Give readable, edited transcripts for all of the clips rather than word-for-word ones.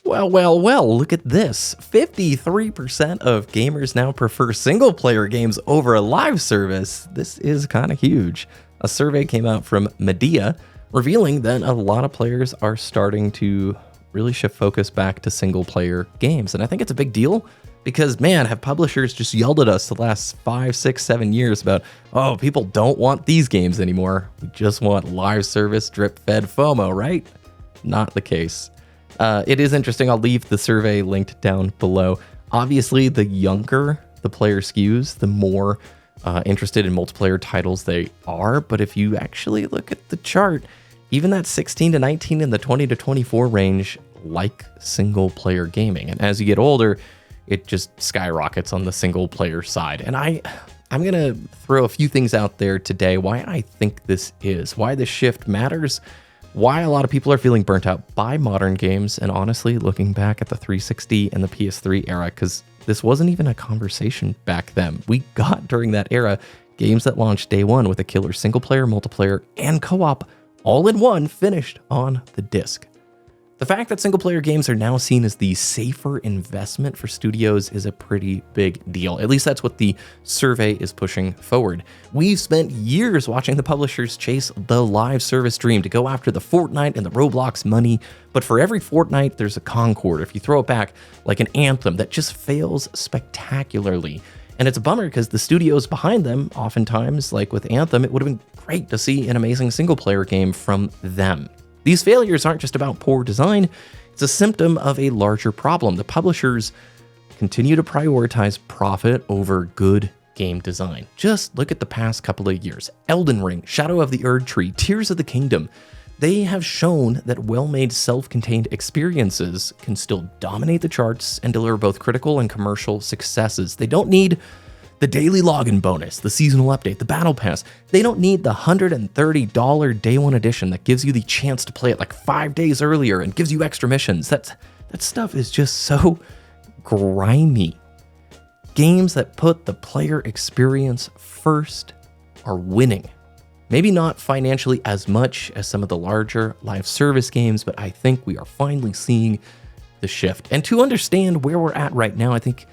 Well, look at this. 53% of gamers now prefer single-player games over a live service. This is kind of huge. A survey came out from Medea, revealing that a lot of players are starting to really shift focus back to single-player games. And I think it's a big deal because, man, have publishers just yelled at us the last 5, 6, 7 years about, oh, people don't want these games anymore. We just want live service, drip-fed FOMO, right? Not the case. It is interesting. I'll leave the survey linked down below. Obviously, the younger the player skews, the more interested in multiplayer titles they are. But if you actually look at the chart, even that 16 to 19 and the 20 to 24 range like single player gaming. And as you get older, it just skyrockets on the single player side. And I'm going to throw a few things out there today why I think this is, why this shift matters, why a lot of people are feeling burnt out by modern games, and honestly, looking back at the 360 and the PS3 era, because this wasn't even a conversation back then. We got, during that era, games that launched day one with a killer single-player, multiplayer, and co-op all in one, finished on the disc. The fact that single-player games are now seen as the safer investment for studios is a pretty big deal. At least that's what the survey is pushing forward. We've spent years watching the publishers chase the live service dream to go after the Fortnite and the Roblox money, but for every Fortnite, there's a Concord, if you throw it back, like an Anthem that just fails spectacularly. And it's a bummer because the studios behind them, oftentimes, like with Anthem, it would have been great to see an amazing single-player game from them. These failures aren't just about poor design, it's a symptom of a larger problem. The publishers continue to prioritize profit over good game design. Just look at the past couple of years. Elden Ring, Shadow of the Erdtree, Tears of the Kingdom. They have shown that well-made self-contained experiences can still dominate the charts and deliver both critical and commercial successes. They don't need the daily login bonus, the seasonal update, the battle pass. They don't need the $130 day one edition that gives you the chance to play it like 5 days earlier and gives you extra missions. That stuff is just so grimy. Games that put the player experience first are winning. Maybe not financially as much as some of the larger live service games, but I think we are finally seeing the shift. And to understand where we're at right now, I think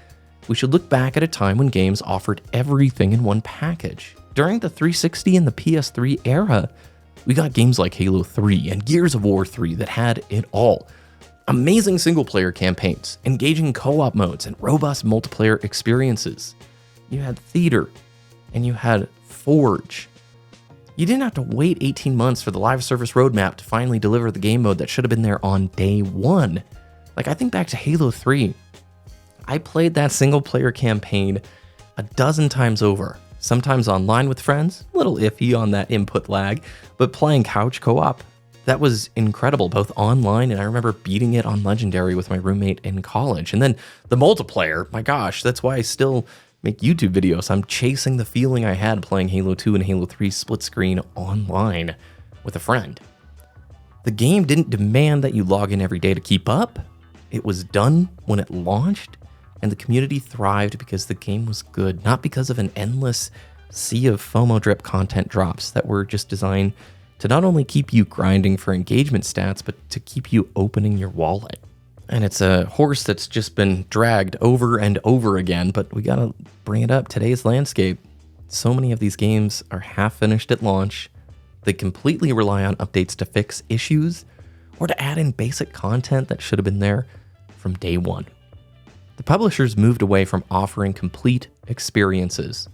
we should look back at a time when games offered everything in one package. During the 360 and the PS3 era, we got games like Halo 3 and Gears of War 3 that had it all. Amazing single-player campaigns, engaging co-op modes, and robust multiplayer experiences. You had Theater, and you had Forge. You didn't have to wait 18 months for the live service roadmap to finally deliver the game mode that should have been there on day one. Like, I think back to Halo 3. I played that single-player campaign a dozen times over, sometimes online with friends, a little iffy on that input lag, but playing couch co-op, that was incredible, both online, and I remember beating it on Legendary with my roommate in college. And then the multiplayer, my gosh, that's why I still make YouTube videos. I'm chasing the feeling I had playing Halo 2 and Halo 3 split screen online with a friend. The game didn't demand that you log in every day to keep up. It was done when it launched, and the community thrived because the game was good, not because of an endless sea of FOMO drip content drops that were just designed to not only keep you grinding for engagement stats, but to keep you opening your wallet. And it's a horse that's just been dragged over and over again, but we gotta bring it up. Today's landscape, so many of these games are half finished at launch. They completely rely on updates to fix issues or to add in basic content that should have been there from day one. The publishers moved away from offering complete experiences.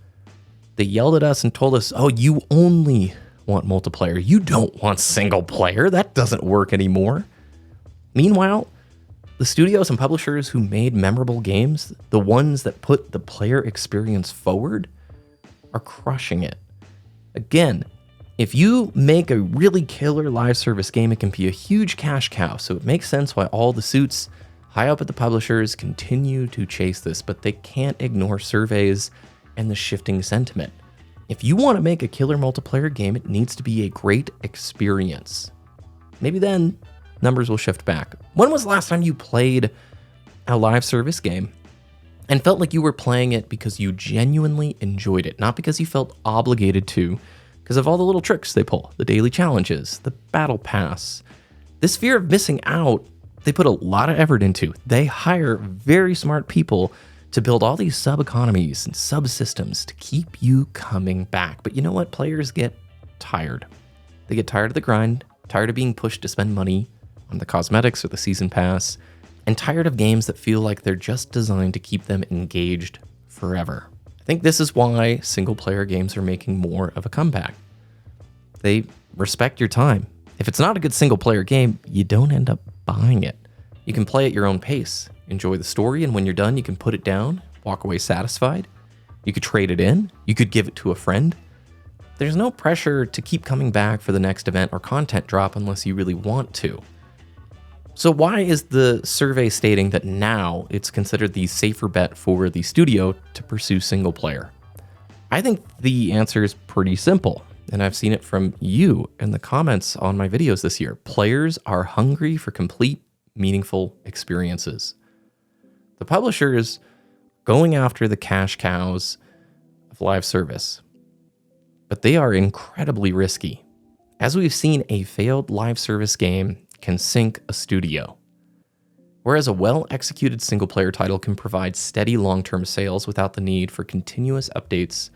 They yelled at us and told us, oh, you only want multiplayer. You don't want single player. That doesn't work anymore. Meanwhile, the studios and publishers who made memorable games, the ones that put the player experience forward, are crushing it. Again, if you make a really killer live service game, it can be a huge cash cow, so it makes sense why all the suits high up at the publishers continue to chase this, but they can't ignore surveys and the shifting sentiment. If you want to make a killer multiplayer game, it needs to be a great experience. Maybe then numbers will shift back. When was the last time you played a live service game and felt like you were playing it because you genuinely enjoyed it, not because you felt obligated to, because of all the little tricks they pull, the daily challenges, the battle pass? This fear of missing out they put a lot of effort into. They hire very smart people to build all these sub-economies and subsystems to keep you coming back. But you know what? Players get tired. They get tired of the grind, tired of being pushed to spend money on the cosmetics or the season pass, and tired of games that feel like they're just designed to keep them engaged forever. I think this is why single-player games are making more of a comeback. They respect your time. If it's not a good single-player game, you don't end up buying it. You can play at your own pace, enjoy the story, and when you're done, you can put it down, walk away satisfied. You could trade it in. You could give it to a friend. There's no pressure to keep coming back for the next event or content drop unless you really want to. So why is the survey stating that now it's considered the safer bet for the studio to pursue single player? I think the answer is pretty simple, and I've seen it from you in the comments on my videos this year. Players are hungry for complete, meaningful experiences. The publisher is going after the cash cows of live service, but they are incredibly risky. As we've seen, a failed live service game can sink a studio, whereas a well-executed single-player title can provide steady long-term sales without the need for continuous updates,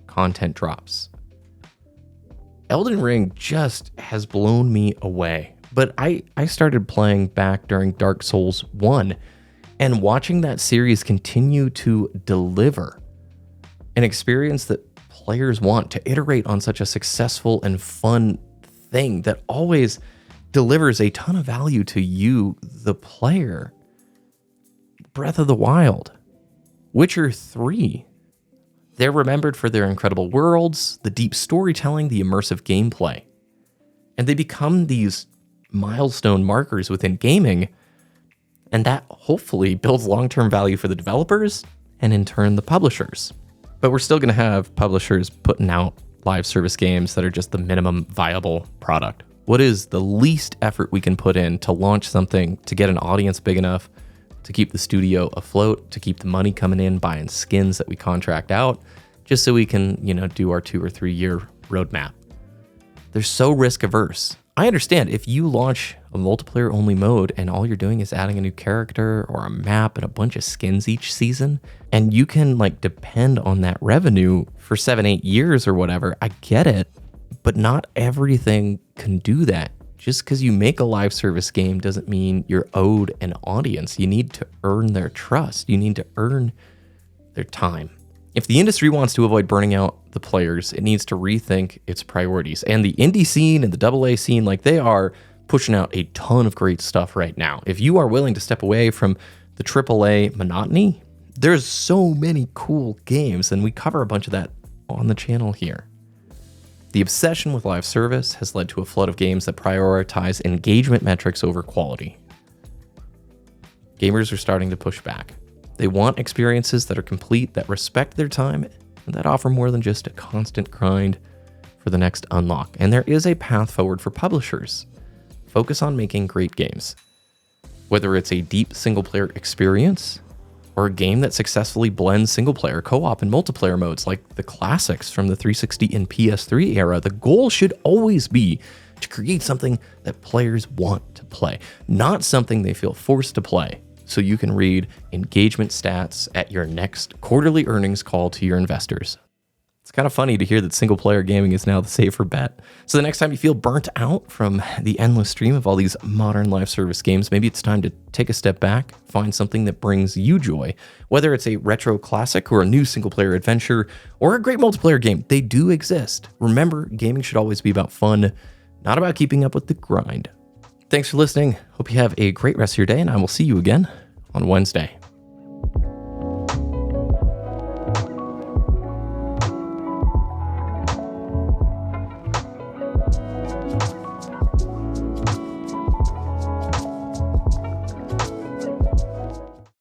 content drops. Elden Ring just has blown me away, but I started playing back during Dark Souls 1, and watching that series continue to deliver an experience that players want to iterate on such a successful and fun thing that always delivers a ton of value to you, the player. Breath of the Wild, Witcher 3. They're remembered for their incredible worlds, the deep storytelling, the immersive gameplay. And they become these milestone markers within gaming, and that hopefully builds long-term value for the developers and in turn the publishers. But we're still going to have publishers putting out live service games that are just the minimum viable product. What is the least effort we can put in to launch something to get an audience big enough to keep the studio afloat, to keep the money coming in, buying skins that we contract out, just so we can, do our 2 or 3 year roadmap? They're so risk averse. I understand if you launch a multiplayer only mode and all you're doing is adding a new character or a map and a bunch of skins each season, and you can depend on that revenue for 7-8 years or whatever, I get it, but not everything can do that. Just because you make a live service game doesn't mean you're owed an audience. You need to earn their trust. You need to earn their time. If the industry wants to avoid burning out the players, it needs to rethink its priorities. And the indie scene and the AA scene, they are pushing out a ton of great stuff right now. If you are willing to step away from the AAA monotony, there's so many cool games, and we cover a bunch of that on the channel here. The obsession with live service has led to a flood of games that prioritize engagement metrics over quality. Gamers are starting to push back. They want experiences that are complete, that respect their time, and that offer more than just a constant grind for the next unlock. And there is a path forward for publishers. Focus on making great games. Whether it's a deep single-player experience or a game that successfully blends single-player, co-op, and multiplayer modes like the classics from the 360 and PS3 era, the goal should always be to create something that players want to play, not something they feel forced to play, so you can read engagement stats at your next quarterly earnings call to your investors. It's kind of funny to hear that single-player gaming is now the safer bet. So the next time you feel burnt out from the endless stream of all these modern live service games, maybe it's time to take a step back, find something that brings you joy. Whether it's a retro classic or a new single-player adventure or a great multiplayer game, they do exist. Remember, gaming should always be about fun, not about keeping up with the grind. Thanks for listening. Hope you have a great rest of your day, and I will see you again on Wednesday.